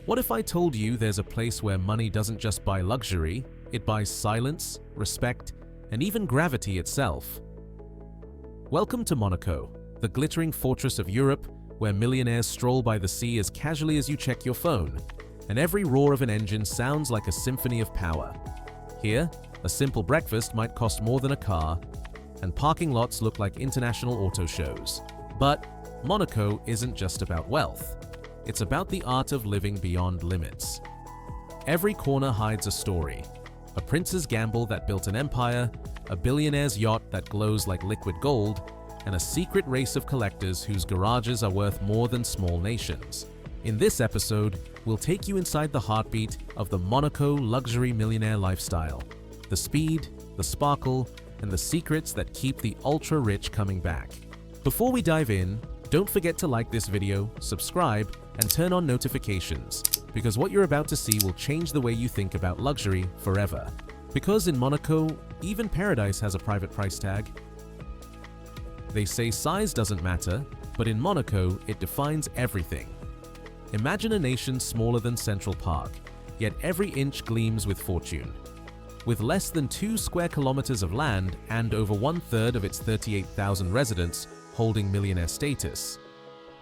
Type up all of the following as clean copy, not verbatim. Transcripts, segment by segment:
What if I told you there's a place where money doesn't just buy luxury, it buys silence, respect, and even gravity itself? Welcome to Monaco, the glittering fortress of Europe, where millionaires stroll by the sea as casually as you check your phone, and every roar of an engine sounds like a symphony of power. Here, a simple breakfast might cost more than a car, and parking lots look like international auto shows. But Monaco isn't just about wealth. It's about the art of living beyond limits. Every corner hides a story. A prince's gamble that built an empire, a billionaire's yacht that glows like liquid gold, and a secret race of collectors whose garages are worth more than small nations. In this episode, we'll take you inside the heartbeat of the Monaco luxury millionaire lifestyle. The speed, the sparkle, and the secrets that keep the ultra-rich coming back. Before we dive in, don't forget to like this video, subscribe, and turn on notifications, because what you're about to see will change the way you think about luxury forever. Because in Monaco, even paradise has a private price tag. They say size doesn't matter, but in Monaco, it defines everything. Imagine a nation smaller than Central Park, yet every inch gleams with fortune. With less than 2 square kilometers of land and over 1/3 of its 38,000 residents holding millionaire status,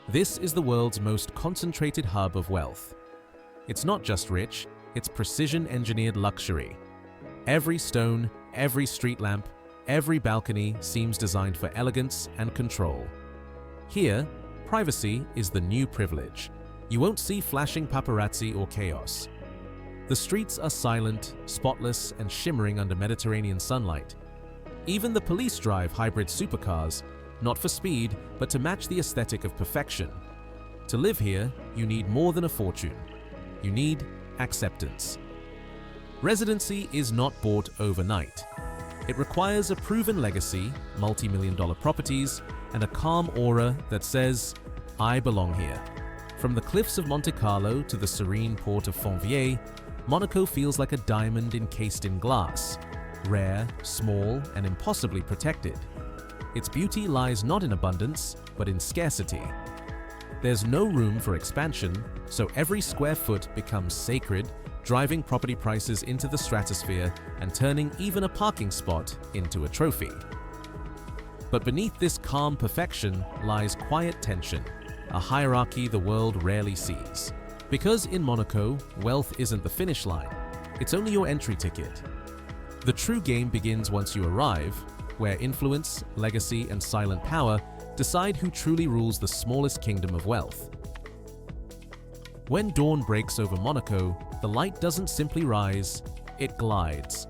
this is the world's most concentrated hub of wealth. It's not just rich, it's precision-engineered luxury. Every stone, every street lamp, every balcony seems designed for elegance and control. Here, privacy is the new privilege. You won't see flashing paparazzi or chaos. The streets are silent, spotless, and shimmering under Mediterranean sunlight. Even the police drive hybrid supercars, not for speed, but to match the aesthetic of perfection. To live here, you need more than a fortune. You need acceptance. Residency is not bought overnight. It requires a proven legacy, multi-million-dollar properties, and a calm aura that says, "I belong here." From the cliffs of Monte Carlo to the serene port of Fontvieille, Monaco feels like a diamond encased in glass, rare, small, and impossibly protected. Its beauty lies not in abundance, but in scarcity. There's no room for expansion, so every square foot becomes sacred, driving property prices into the stratosphere and turning even a parking spot into a trophy. But beneath this calm perfection lies quiet tension, a hierarchy the world rarely sees. Because in Monaco, wealth isn't the finish line, it's only your entry ticket. The true game begins once you arrive, where influence, legacy, and silent power decide who truly rules the smallest kingdom of wealth. When dawn breaks over Monaco, the light doesn't simply rise, it glides.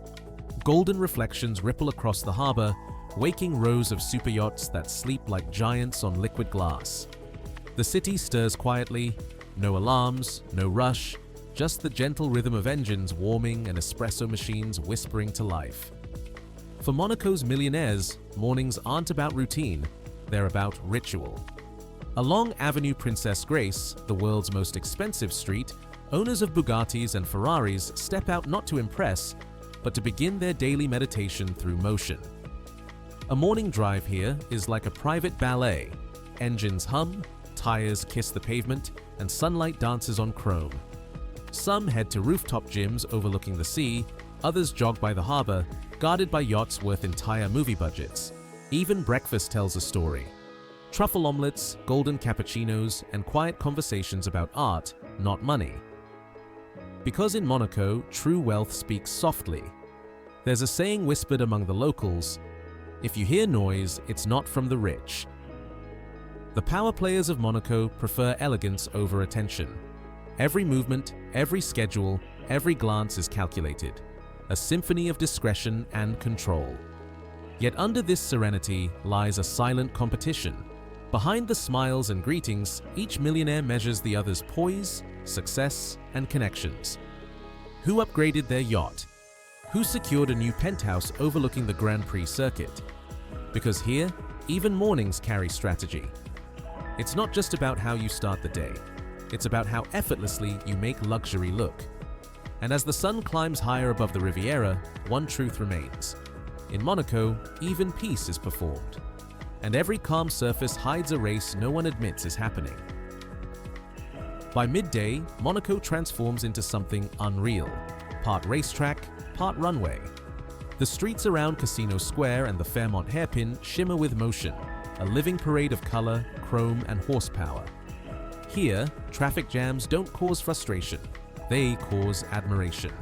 Golden reflections ripple across the harbor, waking rows of super yachts that sleep like giants on liquid glass. The city stirs quietly, no alarms, no rush, just the gentle rhythm of engines warming and espresso machines whispering to life. For Monaco's millionaires, mornings aren't about routine, they're about ritual. Along Avenue Princess Grace, the world's most expensive street, owners of Bugattis and Ferraris step out not to impress, but to begin their daily meditation through motion. A morning drive here is like a private ballet. Engines hum, tires kiss the pavement, and sunlight dances on chrome. Some head to rooftop gyms overlooking the sea, others jog by the harbor, guarded by yachts worth entire movie budgets. Even breakfast tells a story. Truffle omelets, golden cappuccinos, and quiet conversations about art, not money. Because in Monaco, true wealth speaks softly. There's a saying whispered among the locals, "If you hear noise, it's not from the rich." The power players of Monaco prefer elegance over attention. Every movement, every schedule, every glance is calculated. A symphony of discretion and control. Yet under this serenity lies a silent competition. Behind the smiles and greetings, each millionaire measures the other's poise, success, and connections. Who upgraded their yacht? Who secured a new penthouse overlooking the Grand Prix circuit? Because here, even mornings carry strategy. It's not just about how you start the day. It's about how effortlessly you make luxury look. And as the sun climbs higher above the Riviera, one truth remains. In Monaco, even peace is performed. And every calm surface hides a race no one admits is happening. By midday, Monaco transforms into something unreal, part racetrack, part runway. The streets around Casino Square and the Fairmont Hairpin shimmer with motion, a living parade of color, chrome, and horsepower. Here, traffic jams don't cause frustration, they cause admiration.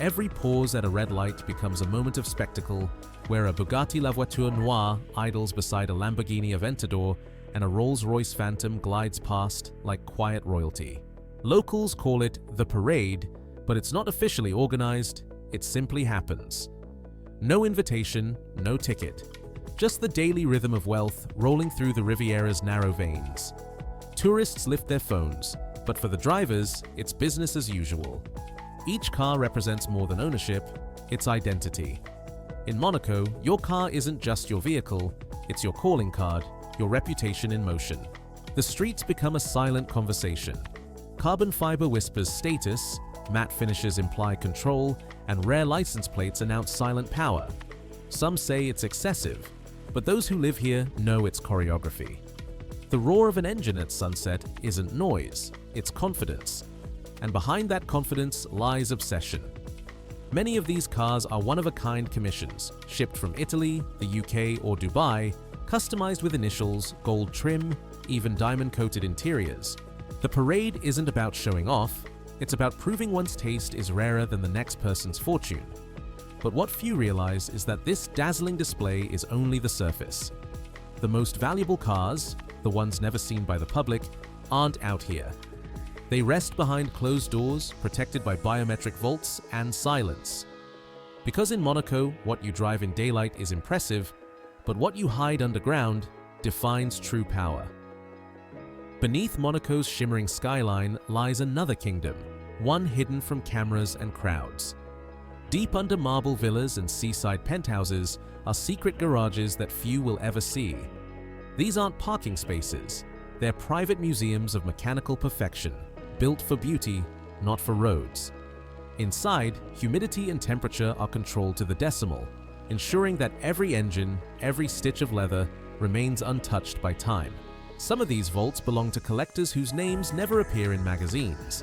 Every pause at a red light becomes a moment of spectacle, where a Bugatti La Voiture Noire idles beside a Lamborghini Aventador and a Rolls-Royce Phantom glides past like quiet royalty. Locals call it the parade, but it's not officially organized, it simply happens. No invitation, no ticket. Just the daily rhythm of wealth rolling through the Riviera's narrow veins. Tourists lift their phones, but for the drivers, it's business as usual. Each car represents more than ownership, it's identity. In Monaco, your car isn't just your vehicle, it's your calling card, your reputation in motion. The streets become a silent conversation. Carbon fiber whispers status, matte finishes imply control, and rare license plates announce silent power. Some say it's excessive, but those who live here know it's choreography. The roar of an engine at sunset isn't noise, it's confidence. And behind that confidence lies obsession. Many of these cars are one-of-a-kind commissions, shipped from Italy, the UK, or Dubai, customized with initials, gold trim, even diamond-coated interiors. The parade isn't about showing off, it's about proving one's taste is rarer than the next person's fortune. But what few realize is that this dazzling display is only the surface. The most valuable cars, the ones never seen by the public, aren't out here. They rest behind closed doors, protected by biometric vaults and silence. Because in Monaco, what you drive in daylight is impressive, but what you hide underground defines true power. Beneath Monaco's shimmering skyline lies another kingdom, one hidden from cameras and crowds. Deep under marble villas and seaside penthouses are secret garages that few will ever see. These aren't parking spaces, they're private museums of mechanical perfection, built for beauty, not for roads. Inside, humidity and temperature are controlled to the decimal, ensuring that every engine, every stitch of leather, remains untouched by time. Some of these vaults belong to collectors whose names never appear in magazines.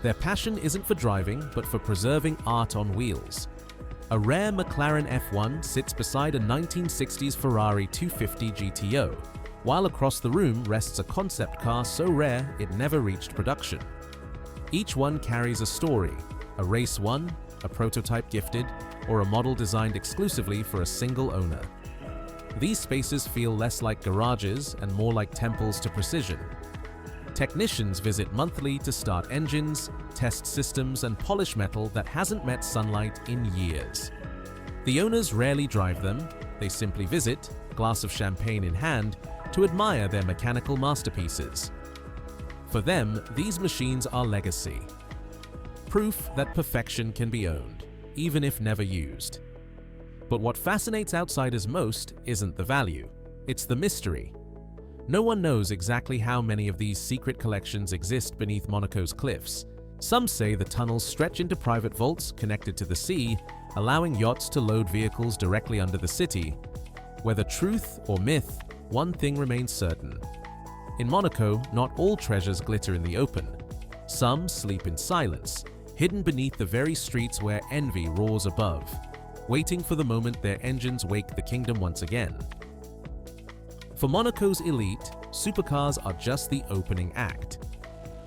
Their passion isn't for driving, but for preserving art on wheels. A rare McLaren F1 sits beside a 1960s Ferrari 250 GTO, while across the room rests a concept car so rare it never reached production. Each one carries a story, a race won, a prototype gifted, or a model designed exclusively for a single owner. These spaces feel less like garages and more like temples to precision. Technicians visit monthly to start engines, test systems, and polish metal that hasn't met sunlight in years. The owners rarely drive them, they simply visit, glass of champagne in hand, to admire their mechanical masterpieces. For them, these machines are legacy. Proof that perfection can be owned, even if never used. But what fascinates outsiders most isn't the value, it's the mystery. No one knows exactly how many of these secret collections exist beneath Monaco's cliffs. Some say the tunnels stretch into private vaults connected to the sea, allowing yachts to load vehicles directly under the city. Whether truth or myth, one thing remains certain. In Monaco, not all treasures glitter in the open. Some sleep in silence, hidden beneath the very streets where envy roars above, waiting for the moment their engines wake the kingdom once again. For Monaco's elite, supercars are just the opening act.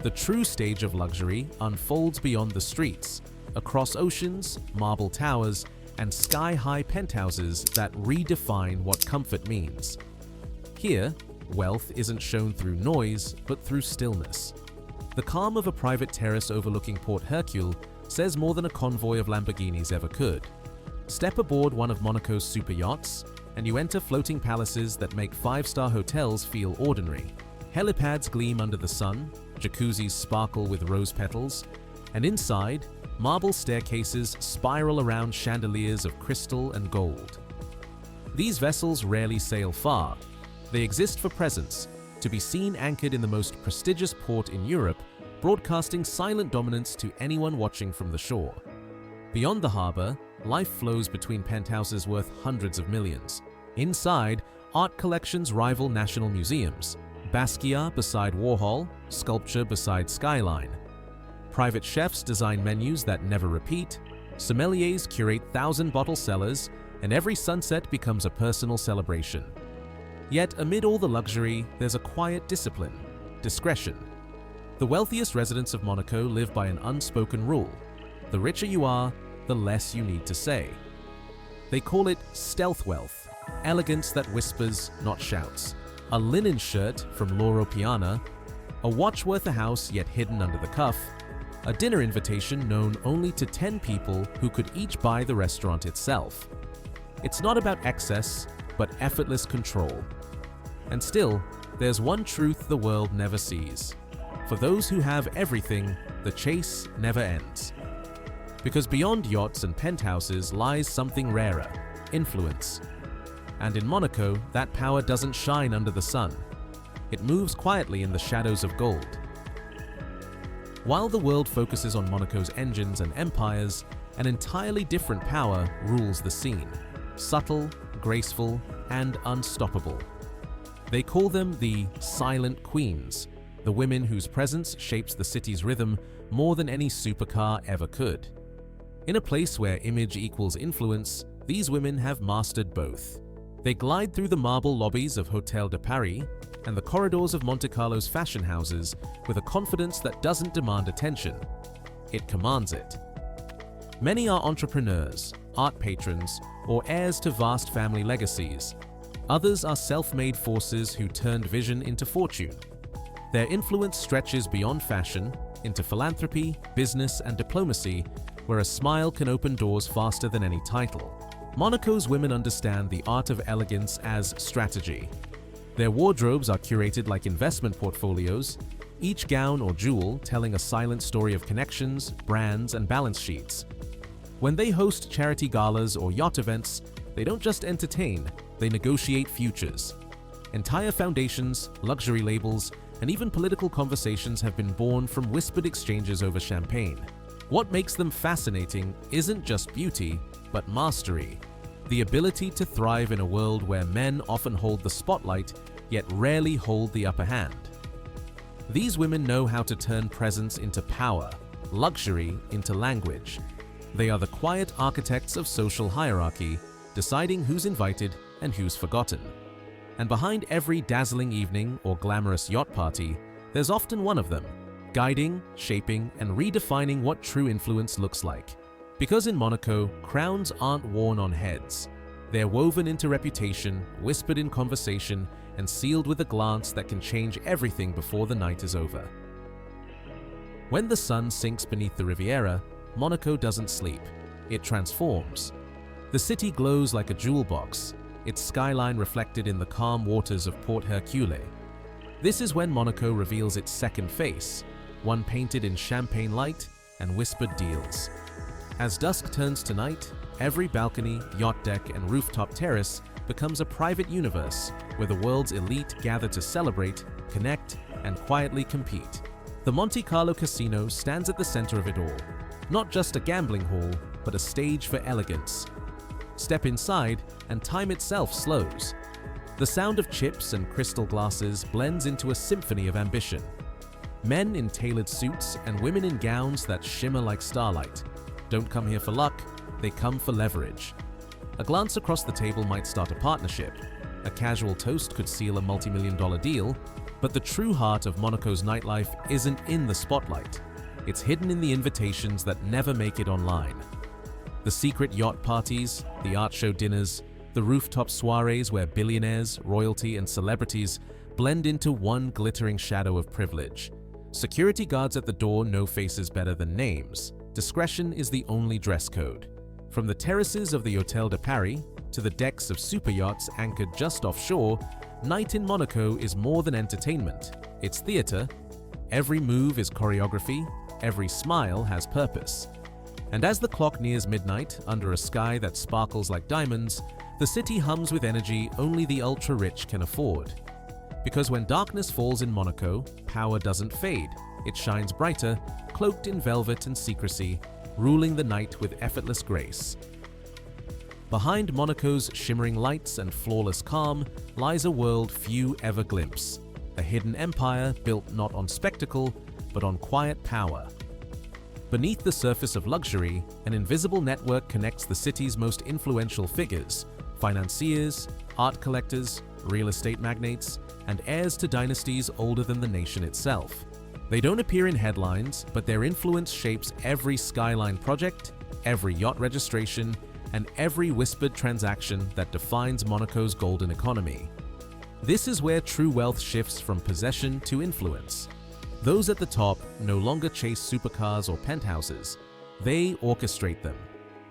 The true stage of luxury unfolds beyond the streets, across oceans, marble towers, and sky-high penthouses that redefine what comfort means. Here, wealth isn't shown through noise, but through stillness. The calm of a private terrace overlooking Port Hercule says more than a convoy of Lamborghinis ever could. Step aboard one of Monaco's super yachts, and you enter floating palaces that make five-star hotels feel ordinary. Helipads gleam under the sun, jacuzzis sparkle with rose petals, and inside, marble staircases spiral around chandeliers of crystal and gold. These vessels rarely sail far. They exist for presence, to be seen anchored in the most prestigious port in Europe, broadcasting silent dominance to anyone watching from the shore. Beyond the harbor, life flows between penthouses worth hundreds of millions. Inside, art collections rival national museums. Basquiat beside Warhol, sculpture beside skyline. Private chefs design menus that never repeat, sommeliers curate 1,000-bottle cellars, and every sunset becomes a personal celebration. Yet amid all the luxury, there's a quiet discipline: discretion. The wealthiest residents of Monaco live by an unspoken rule: the richer you are, the less you need to say. They call it stealth wealth, elegance that whispers, not shouts. A linen shirt from Loro Piana, a watch worth a house yet hidden under the cuff, a dinner invitation known only to 10 people who could each buy the restaurant itself. It's not about excess, but effortless control. And still, there's one truth the world never sees. For those who have everything, the chase never ends. Because beyond yachts and penthouses lies something rarer: influence. And in Monaco, that power doesn't shine under the sun. It moves quietly in the shadows of gold. While the world focuses on Monaco's engines and empires, an entirely different power rules the scene: subtle, graceful, and unstoppable. They call them the silent queens, the women whose presence shapes the city's rhythm more than any supercar ever could. In a place where image equals influence, these women have mastered both. They glide through the marble lobbies of Hôtel de Paris and the corridors of Monte Carlo's fashion houses with a confidence that doesn't demand attention. It commands it. Many are entrepreneurs, art patrons, or heirs to vast family legacies. Others are self-made forces who turned vision into fortune. Their influence stretches beyond fashion into philanthropy, business, and diplomacy, where a smile can open doors faster than any title. Monaco's women understand the art of elegance as strategy. Their wardrobes are curated like investment portfolios, each gown or jewel telling a silent story of connections, brands, and balance sheets. When they host charity galas or yacht events, they don't just entertain, they negotiate futures. Entire foundations, luxury labels, and even political conversations have been born from whispered exchanges over champagne. What makes them fascinating isn't just beauty, but mastery. The ability to thrive in a world where men often hold the spotlight, yet rarely hold the upper hand. These women know how to turn presence into power, luxury into language. They are the quiet architects of social hierarchy, deciding who's invited and who's forgotten. And behind every dazzling evening or glamorous yacht party, there's often one of them, guiding, shaping, and redefining what true influence looks like. Because in Monaco, crowns aren't worn on heads. They're woven into reputation, whispered in conversation, and sealed with a glance that can change everything before the night is over. When the sun sinks beneath the Riviera, Monaco doesn't sleep. It transforms. The city glows like a jewel box, its skyline reflected in the calm waters of Port Hercule. This is when Monaco reveals its second face, one painted in champagne light and whispered deals. As dusk turns to night, every balcony, yacht deck, and rooftop terrace becomes a private universe where the world's elite gather to celebrate, connect, and quietly compete. The Monte Carlo Casino stands at the center of it all, not just a gambling hall, but a stage for elegance. Step inside, and time itself slows. The sound of chips and crystal glasses blends into a symphony of ambition. Men in tailored suits and women in gowns that shimmer like starlight don't come here for luck, they come for leverage. A glance across the table might start a partnership. A casual toast could seal a multi-million-dollar deal, but the true heart of Monaco's nightlife isn't in the spotlight. It's hidden in the invitations that never make it online. The secret yacht parties, the art show dinners, the rooftop soirees where billionaires, royalty, and celebrities blend into one glittering shadow of privilege. Security guards at the door know faces better than names. Discretion is the only dress code. From the terraces of the Hôtel de Paris to the decks of superyachts anchored just offshore, night in Monaco is more than entertainment. It's theater. Every move is choreography. Every smile has purpose. And as the clock nears midnight, under a sky that sparkles like diamonds, the city hums with energy only the ultra-rich can afford. Because when darkness falls in Monaco, power doesn't fade. It shines brighter, cloaked in velvet and secrecy, ruling the night with effortless grace. Behind Monaco's shimmering lights and flawless calm lies a world few ever glimpse. a hidden empire built not on spectacle, but on quiet power. Beneath the surface of luxury, an invisible network connects the city's most influential figures: financiers, art collectors, real estate magnates, and heirs to dynasties older than the nation itself. They don't appear in headlines, but their influence shapes every skyline project, every yacht registration, and every whispered transaction that defines Monaco's golden economy. This is where true wealth shifts from possession to influence. Those at the top no longer chase supercars or penthouses. They orchestrate them.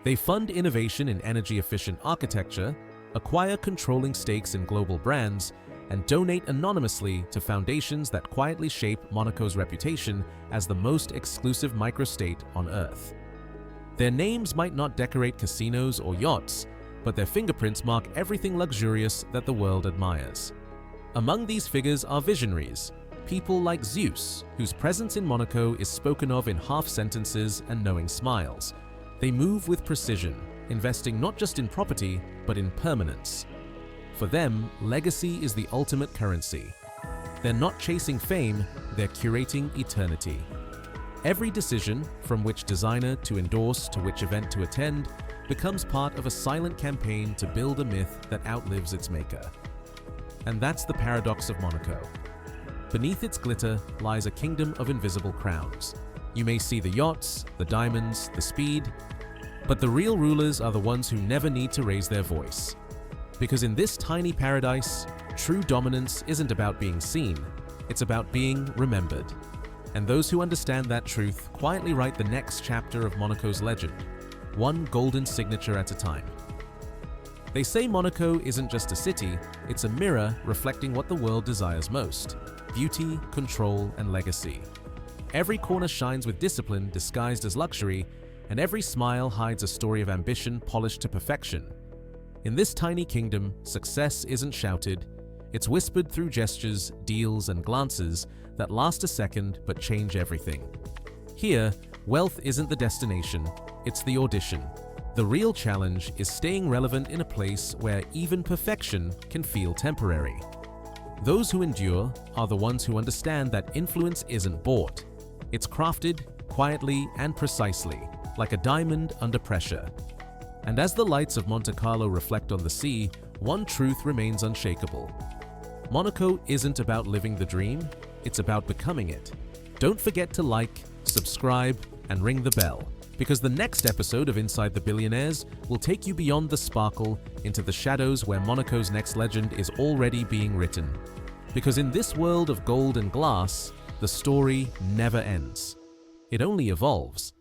They fund innovation in energy-efficient architecture, acquire controlling stakes in global brands, and donate anonymously to foundations that quietly shape Monaco's reputation as the most exclusive microstate on Earth. Their names might not decorate casinos or yachts, but their fingerprints mark everything luxurious that the world admires. Among these figures are visionaries, people like Zeus, whose presence in Monaco is spoken of in half sentences and knowing smiles. They move with precision, investing not just in property, but in permanence. For them, legacy is the ultimate currency. They're not chasing fame, they're curating eternity. Every decision, from which designer to endorse to which event to attend, becomes part of a silent campaign to build a myth that outlives its maker. And that's the paradox of Monaco. Beneath its glitter lies a kingdom of invisible crowns. You may see the yachts, the diamonds, the speed, but the real rulers are the ones who never need to raise their voice. Because in this tiny paradise, true dominance isn't about being seen, it's about being remembered. And those who understand that truth quietly write the next chapter of Monaco's legend, one golden signature at a time. They say Monaco isn't just a city, it's a mirror reflecting what the world desires most: beauty, control, and legacy. Every corner shines with discipline disguised as luxury, and every smile hides a story of ambition polished to perfection. In this tiny kingdom, success isn't shouted, it's whispered through gestures, deals, and glances that last a second but change everything. Here, wealth isn't the destination, it's the audition. The real challenge is staying relevant in a place where even perfection can feel temporary. Those who endure are the ones who understand that influence isn't bought. It's crafted quietly and precisely, like a diamond under pressure. And as the lights of Monte Carlo reflect on the sea, one truth remains unshakable. Monaco isn't about living the dream, it's about becoming it. Don't forget to like, subscribe, and ring the bell, because the next episode of Inside the Billionaires will take you beyond the sparkle into the shadows where Monaco's next legend is already being written. Because in this world of gold and glass, the story never ends. It only evolves.